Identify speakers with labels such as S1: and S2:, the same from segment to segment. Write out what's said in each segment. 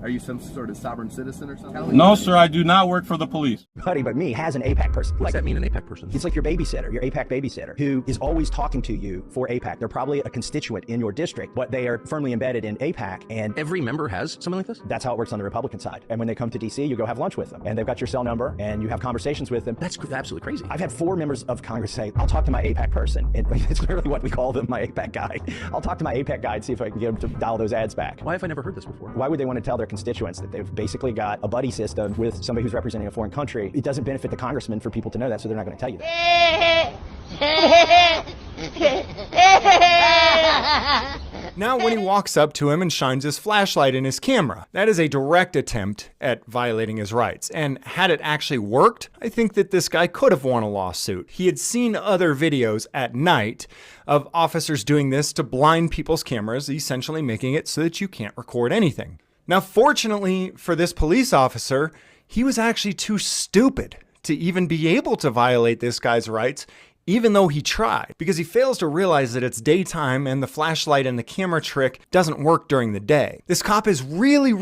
S1: Are you some sort of sovereign citizen or something?
S2: No, sir, I do not work for the police.
S3: Buddy, but me has an APAC person.
S1: What's that mean, an APAC person?
S3: It's like your babysitter, your APAC babysitter, who is always talking to you for APAC. They're probably a constituent in your district, but they are firmly embedded in APAC. And
S1: Every member has something like this?
S3: that's how it works on the Republican side. And when they come to DC, you go have lunch with them. And they've got your cell number, and you have conversations with them.
S1: That's absolutely crazy.
S3: I've had 4 members of Congress say, I'll talk to my APAC person. And it's literally what we call them, my APAC guy. I'll talk to my APAC guy and see if I can get him to dial those ads back.
S1: Why have I never heard this before?
S3: Why would they want to tell their constituents that they've basically got a buddy system with somebody who's representing a foreign country? It doesn't benefit the congressman for people to know that, so they're not going to tell you that.
S4: Now when he walks up to him and shines his flashlight in his camera, that is a direct attempt at violating his rights. And had it actually worked, I think that this guy could have won a lawsuit. He had seen other videos at night of officers doing this to blind people's cameras, essentially making it so that you can't record anything. Now, fortunately for this police officer, he was actually too stupid to even be able to violate this guy's rights, even though he tried, because he fails to realize that it's daytime and the flashlight and the camera trick doesn't work during the day. This cop is really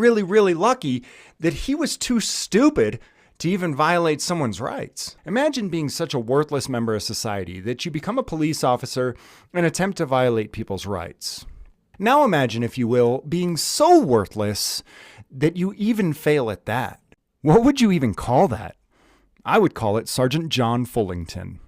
S4: lucky that he was too stupid to even violate someone's rights. Imagine being such a worthless member of society that you become a police officer and attempt to violate people's rights. Now imagine, if you will, being so worthless that you even fail at that. What would you even call that? I would call it Sergeant John Fullington.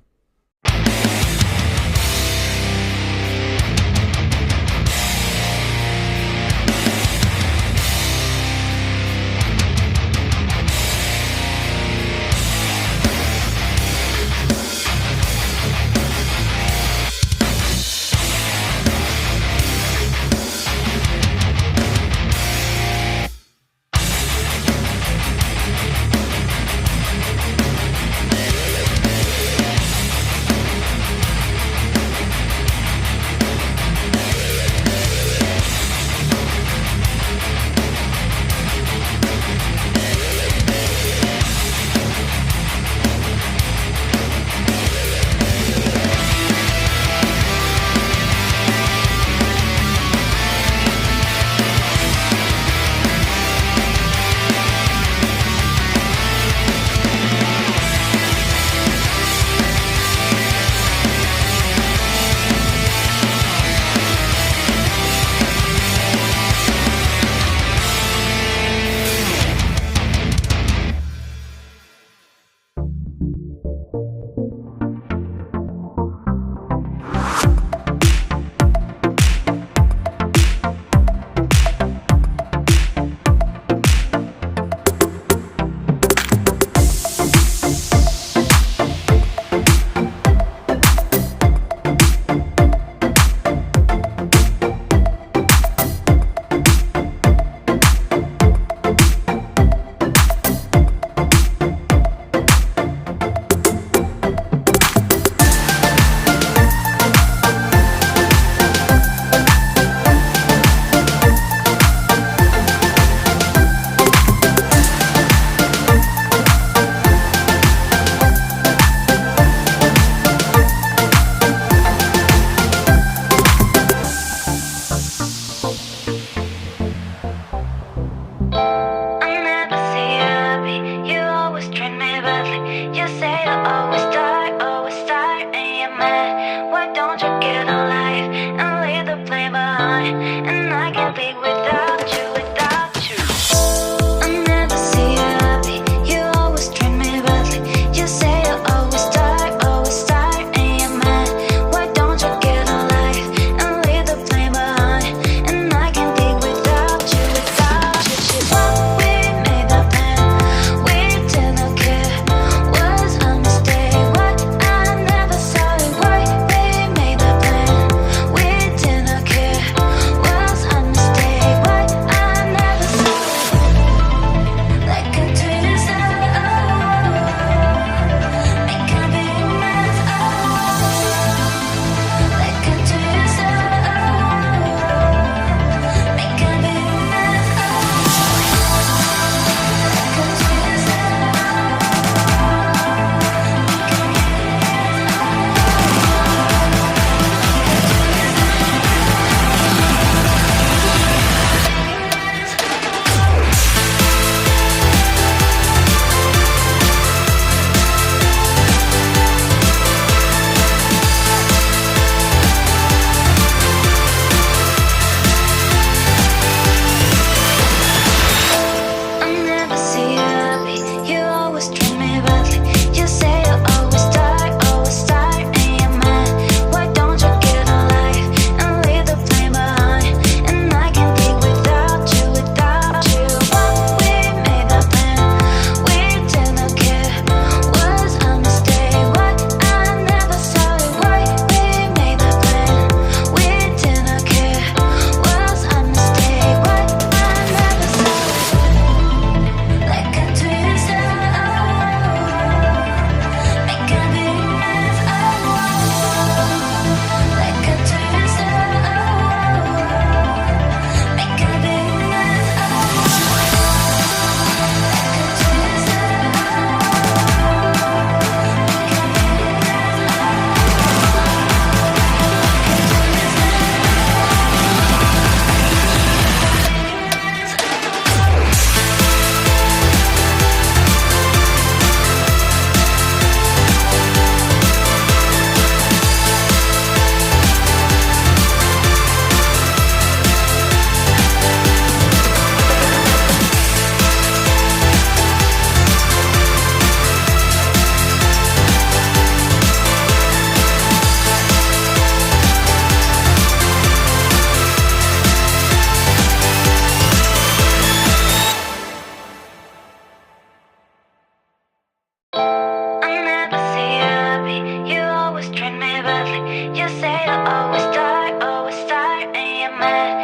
S5: me.